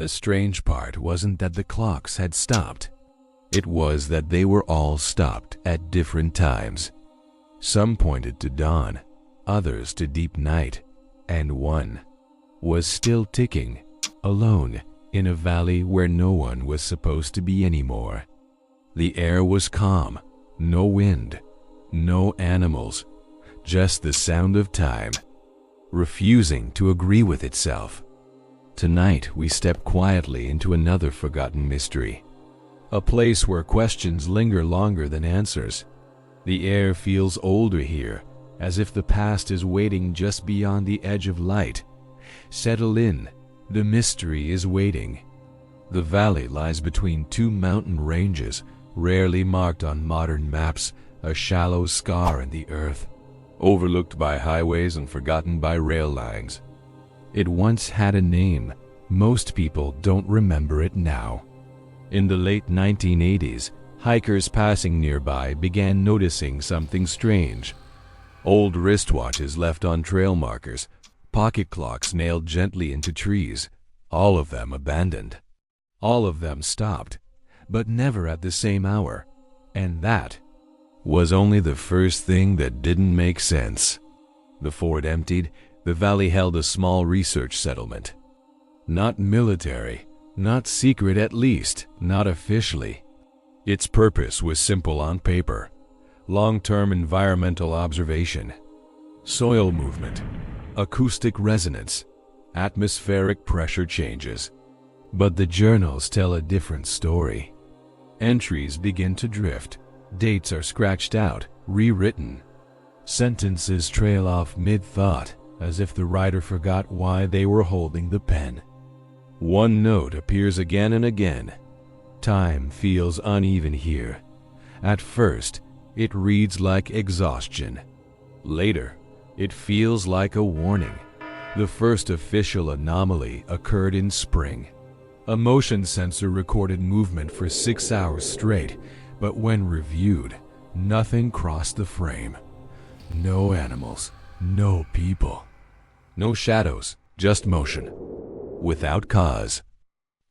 The strange part wasn't that the clocks had stopped. It was that they were all stopped at different times. Some pointed to dawn, others to deep night, and one was still ticking, alone, in a valley where no one was supposed to be anymore. The air was calm, no wind, no animals, just the sound of time, refusing to agree with itself. Tonight we step quietly into another forgotten mystery, a place where questions linger longer than answers. The air feels older here, as if the past is waiting just beyond the edge of light. Settle in, the mystery is waiting. The valley lies between two mountain ranges, rarely marked on modern maps, a shallow scar in the earth, overlooked by highways and forgotten by rail lines. It once had a name. Most people don't remember it now. In the late 1980s, hikers passing nearby began noticing something strange. Old wristwatches left on trail markers, pocket clocks nailed gently into trees, all of them abandoned. All of them stopped, but never at the same hour. And that was only the first thing that didn't make sense. Before it emptied, the valley held a small research settlement. Not military, not secret, at least, not officially. Its purpose was simple on paper: long-term environmental observation, soil movement, acoustic resonance, atmospheric pressure changes. But the journals tell a different story. Entries begin to drift, dates are scratched out, rewritten. Sentences trail off mid-thought, as if the writer forgot why they were holding the pen. One note appears again and again. Time feels uneven here. At first, it reads like exhaustion. Later, it feels like a warning. The first official anomaly occurred in spring. A motion sensor recorded movement for 6 hours straight, but when reviewed, nothing crossed the frame. No animals, no people. No shadows, just motion, without cause.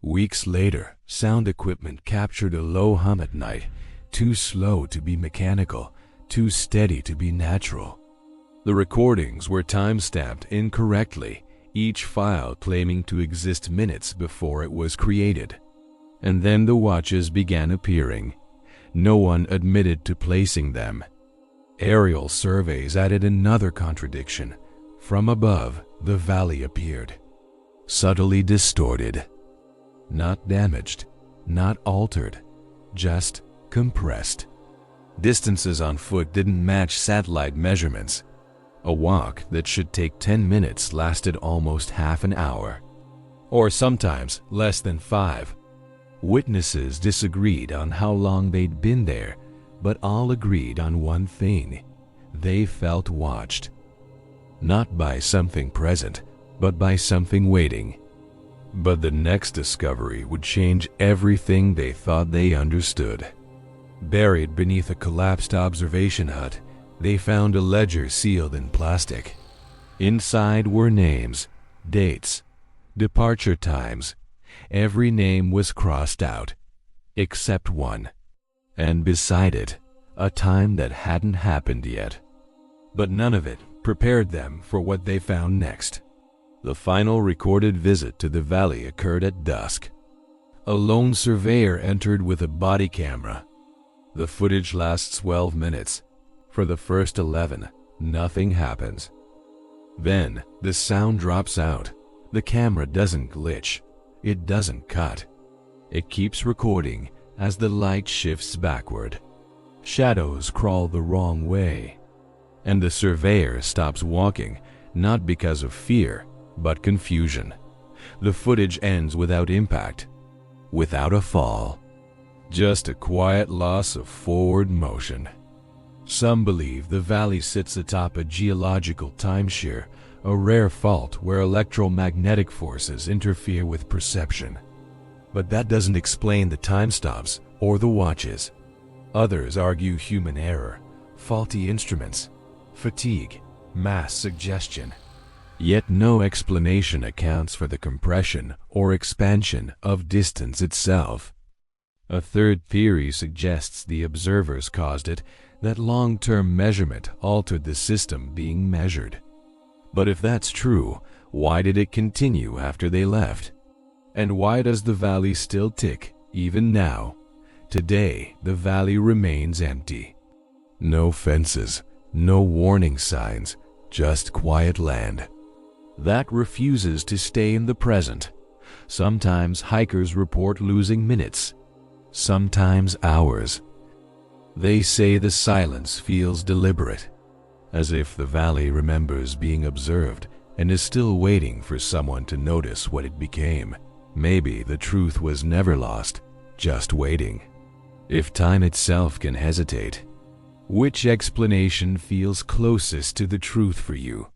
Weeks later, sound equipment captured a low hum at night, too slow to be mechanical, too steady to be natural. The recordings were time-stamped incorrectly, each file claiming to exist minutes before it was created. And then the watches began appearing. No one admitted to placing them. Aerial surveys added another contradiction. From above, the valley appeared, subtly distorted. Not damaged, not altered, just compressed. Distances on foot didn't match satellite measurements. A walk that should take 10 minutes lasted almost half an hour, or sometimes less than 5. Witnesses disagreed on how long they'd been there, but all agreed on one thing: they felt watched. Not by something present, but by something waiting. But the next discovery would change everything they thought they understood. Buried beneath a collapsed observation hut, they found a ledger sealed in plastic. Inside were names, dates, departure times. Every name was crossed out, except one. And beside it, a time that hadn't happened yet. But none of it prepared them for what they found next. The final recorded visit to the valley occurred at dusk. A lone surveyor entered with a body camera. The footage lasts 12 minutes. For the first 11, nothing happens. Then, the sound drops out. The camera doesn't glitch. It doesn't cut. It keeps recording as the light shifts backward. Shadows crawl the wrong way. And the surveyor stops walking, not because of fear, but confusion. The footage ends without impact, without a fall. Just a quiet loss of forward motion. Some believe the valley sits atop a geological timeshare, a rare fault where electromagnetic forces interfere with perception. But that doesn't explain the time stops or the watches. Others argue human error, faulty instruments, fatigue, mass suggestion. Yet no explanation accounts for the compression or expansion of distance itself. A third theory suggests the observers caused it, that long-term measurement altered the system being measured. But if that's true, why did it continue after they left? And why does the valley still tick, even now? Today, the valley remains empty. No fences, no warning signs, just quiet land that refuses to stay in the present. Sometimes hikers report losing minutes, sometimes hours. They say the silence feels deliberate, as if the valley remembers being observed and is still waiting for someone to notice what it became. Maybe the truth was never lost, just waiting. If time itself can hesitate, which explanation feels closest to the truth for you?